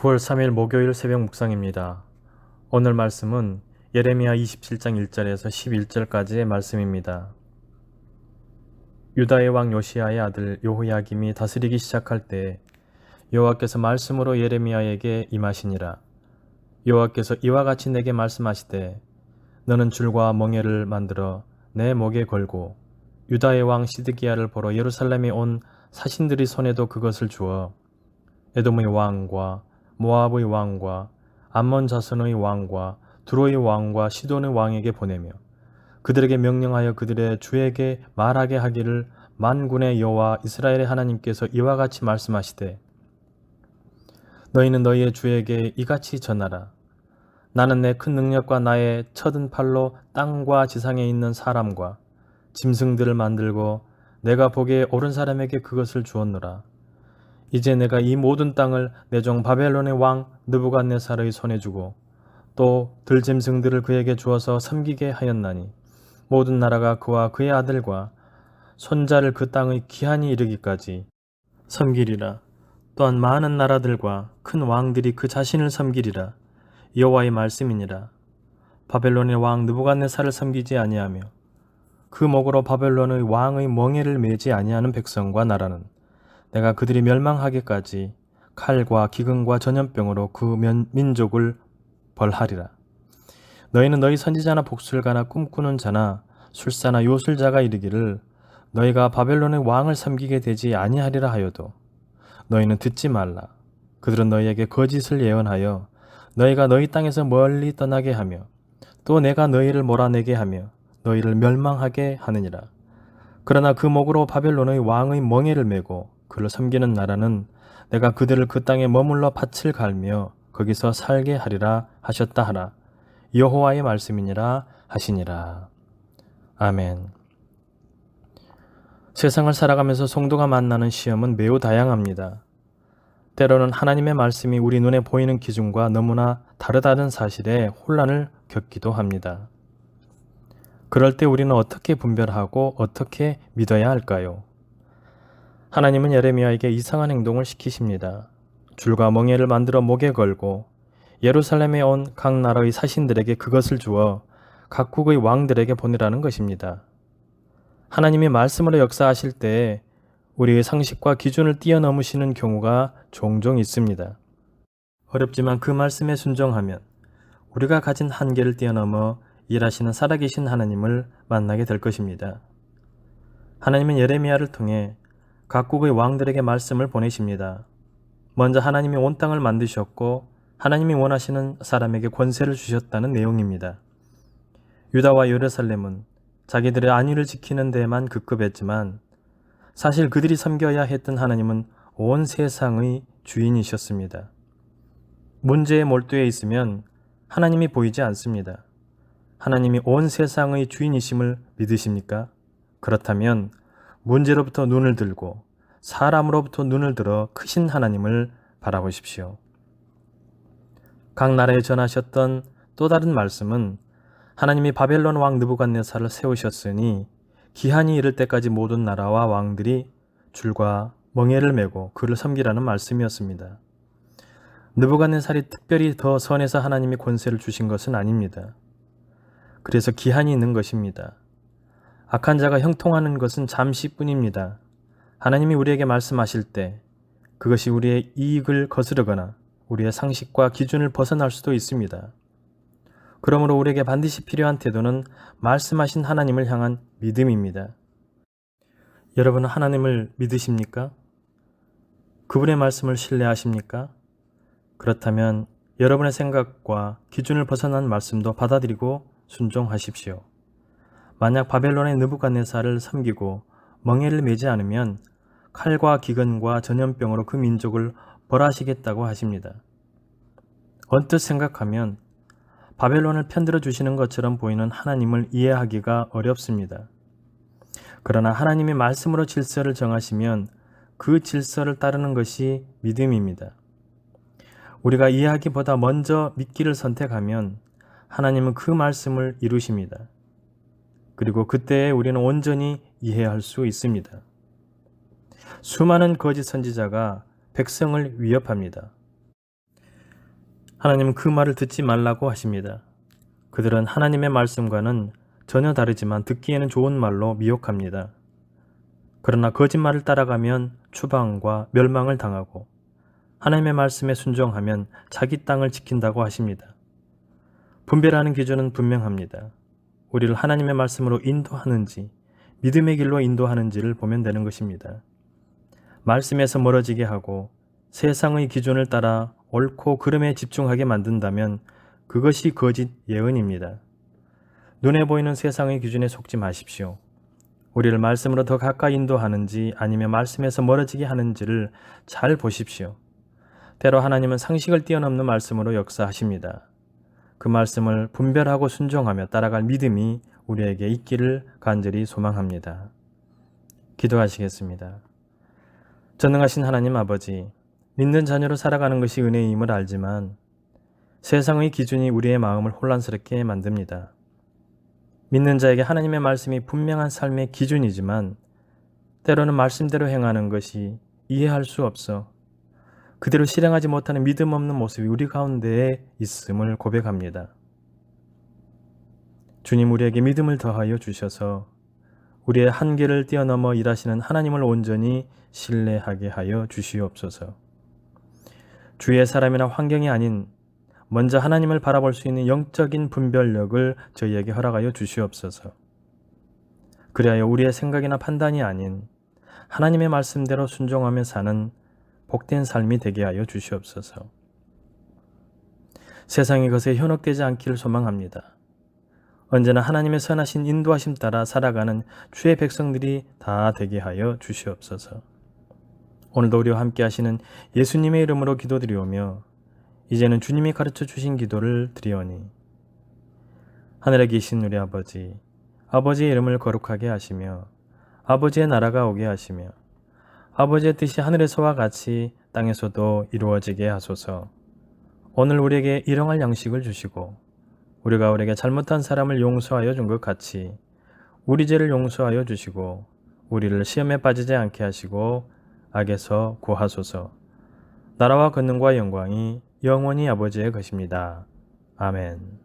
9월 3일 목요일 새벽 묵상입니다. 오늘 말씀은 예레미야 27장 1절에서 11절까지의 말씀입니다. 유다의 왕 요시야의 아들 여호야김이 다스리기 시작할 때 여호와께서 말씀으로 예레미야에게 임하시니라. 여호와께서 이와 같이 내게 말씀하시되 너는 줄과 멍에를 만들어 내 목에 걸고 유다의 왕 시드기야를 보러 예루살렘에 온 사신들의 손에도 그것을 주어 에돔의 왕과 모압의 왕과 암몬 자손의 왕과 두로의 왕과 시돈의 왕에게 보내며 그들에게 명령하여 그들의 주에게 말하게 하기를 만군의 여호와 이스라엘의 하나님께서 이와 같이 말씀하시되 너희는 너희의 주에게 이같이 전하라. 나는 내 큰 능력과 나의 쳐든 팔로 땅과 지상에 있는 사람과 짐승들을 만들고 내가 보기에 옳은 사람에게 그것을 주었노라. 이제 내가 이 모든 땅을 내 종 바벨론의 왕 느부갓네살의 손에 주고 또 들짐승들을 그에게 주어서 섬기게 하였나니 모든 나라가 그와 그의 아들과 손자를 그 땅의 기한이 이르기까지 섬기리라. 또한 많은 나라들과 큰 왕들이 그 자신을 섬기리라. 여호와의 말씀이니라. 바벨론의 왕 느부갓네살을 섬기지 아니하며 그 목으로 바벨론의 왕의 멍에를 매지 아니하는 백성과 나라는 내가 그들이 멸망하기까지 칼과 기근과 전염병으로 그 민족을 벌하리라. 너희는 너희 선지자나 복술가나 꿈꾸는 자나 술사나 요술자가 이르기를 너희가 바벨론의 왕을 섬기게 되지 아니하리라 하여도 너희는 듣지 말라. 그들은 너희에게 거짓을 예언하여 너희가 너희 땅에서 멀리 떠나게 하며 또 내가 너희를 몰아내게 하며 너희를 멸망하게 하느니라. 그러나 그 목으로 바벨론의 왕의 멍에를 메고 그를 섬기는 나라는 내가 그들을 그 땅에 머물러 밭을 갈며 거기서 살게 하리라 하셨다 하라. 여호와의 말씀이니라 하시니라. 아멘. 세상을 살아가면서 성도가 만나는 시험은 매우 다양합니다. 때로는 하나님의 말씀이 우리 눈에 보이는 기준과 너무나 다르다는 사실에 혼란을 겪기도 합니다. 그럴 때 우리는 어떻게 분별하고 어떻게 믿어야 할까요? 하나님은 예레미야에게 이상한 행동을 시키십니다. 줄과 멍에를 만들어 목에 걸고 예루살렘에 온 각 나라의 사신들에게 그것을 주어 각국의 왕들에게 보내라는 것입니다. 하나님이 말씀으로 역사하실 때 우리의 상식과 기준을 뛰어넘으시는 경우가 종종 있습니다. 어렵지만 그 말씀에 순종하면 우리가 가진 한계를 뛰어넘어 일하시는 살아계신 하나님을 만나게 될 것입니다. 하나님은 예레미야를 통해 각국의 왕들에게 말씀을 보내십니다. 먼저 하나님이 온 땅을 만드셨고 하나님이 원하시는 사람에게 권세를 주셨다는 내용입니다. 유다와 예루살렘은 자기들의 안위를 지키는 데에만 급급했지만 사실 그들이 섬겨야 했던 하나님은 온 세상의 주인이셨습니다. 문제에 몰두해 있으면 하나님이 보이지 않습니다. 하나님이 온 세상의 주인이심을 믿으십니까? 그렇다면 문제로부터 눈을 들고 사람으로부터 눈을 들어 크신 하나님을 바라보십시오. 각 나라에 전하셨던 또 다른 말씀은 하나님이 바벨론 왕 느부갓네살을 세우셨으니 기한이 이를 때까지 모든 나라와 왕들이 줄과 멍에를 메고 그를 섬기라는 말씀이었습니다. 느부갓네살이 특별히 더 선해서 하나님이 권세를 주신 것은 아닙니다. 그래서 기한이 있는 것입니다. 악한 자가 형통하는 것은 잠시뿐입니다. 하나님이 우리에게 말씀하실 때 그것이 우리의 이익을 거스르거나 우리의 상식과 기준을 벗어날 수도 있습니다. 그러므로 우리에게 반드시 필요한 태도는 말씀하신 하나님을 향한 믿음입니다. 여러분은 하나님을 믿으십니까? 그분의 말씀을 신뢰하십니까? 그렇다면 여러분의 생각과 기준을 벗어난 말씀도 받아들이고 순종하십시오. 만약 바벨론의 느부갓네살을 섬기고 멍에를 매지 않으면 칼과 기근과 전염병으로 그 민족을 벌하시겠다고 하십니다. 언뜻 생각하면 바벨론을 편들어 주시는 것처럼 보이는 하나님을 이해하기가 어렵습니다. 그러나 하나님이 말씀으로 질서를 정하시면 그 질서를 따르는 것이 믿음입니다. 우리가 이해하기보다 먼저 믿기를 선택하면 하나님은 그 말씀을 이루십니다. 그리고 그때에 우리는 온전히 이해할 수 있습니다. 수많은 거짓 선지자가 백성을 위협합니다. 하나님은 그 말을 듣지 말라고 하십니다. 그들은 하나님의 말씀과는 전혀 다르지만 듣기에는 좋은 말로 미혹합니다. 그러나 거짓말을 따라가면 추방과 멸망을 당하고 하나님의 말씀에 순종하면 자기 땅을 지킨다고 하십니다. 분별하는 기준은 분명합니다. 우리를 하나님의 말씀으로 인도하는지 믿음의 길로 인도하는지를 보면 되는 것입니다. 말씀에서 멀어지게 하고 세상의 기준을 따라 옳고 그름에 집중하게 만든다면 그것이 거짓 예언입니다. 눈에 보이는 세상의 기준에 속지 마십시오. 우리를 말씀으로 더 가까이 인도하는지 아니면 말씀에서 멀어지게 하는지를 잘 보십시오. 때로 하나님은 상식을 뛰어넘는 말씀으로 역사하십니다. 그 말씀을 분별하고 순종하며 따라갈 믿음이 우리에게 있기를 간절히 소망합니다. 기도하시겠습니다. 전능하신 하나님 아버지, 믿는 자녀로 살아가는 것이 은혜임을 알지만 세상의 기준이 우리의 마음을 혼란스럽게 만듭니다. 믿는 자에게 하나님의 말씀이 분명한 삶의 기준이지만 때로는 말씀대로 행하는 것이 이해할 수 없어 그대로 실행하지 못하는 믿음 없는 모습이 우리 가운데에 있음을 고백합니다. 주님, 우리에게 믿음을 더하여 주셔서 우리의 한계를 뛰어넘어 일하시는 하나님을 온전히 신뢰하게 하여 주시옵소서. 주위의 사람이나 환경이 아닌 먼저 하나님을 바라볼 수 있는 영적인 분별력을 저희에게 허락하여 주시옵소서. 그리하여 우리의 생각이나 판단이 아닌 하나님의 말씀대로 순종하며 사는 복된 삶이 되게 하여 주시옵소서. 세상의 것에 현혹되지 않기를 소망합니다. 언제나 하나님의 선하신 인도하심 따라 살아가는 주의 백성들이 다 되게 하여 주시옵소서. 오늘도 우리와 함께 하시는 예수님의 이름으로 기도드리오며 이제는 주님이 가르쳐 주신 기도를 드리오니 하늘에 계신 우리 아버지, 아버지의 이름을 거룩하게 하시며 아버지의 나라가 오게 하시며 아버지의 뜻이 하늘에서와 같이 땅에서도 이루어지게 하소서. 오늘 우리에게 일용할 양식을 주시고 우리가 우리에게 잘못한 사람을 용서하여 준 것 같이 우리 죄를 용서하여 주시고 우리를 시험에 빠지지 않게 하시고 악에서 구하소서. 나라와 권능과 영광이 영원히 아버지의 것입니다. 아멘.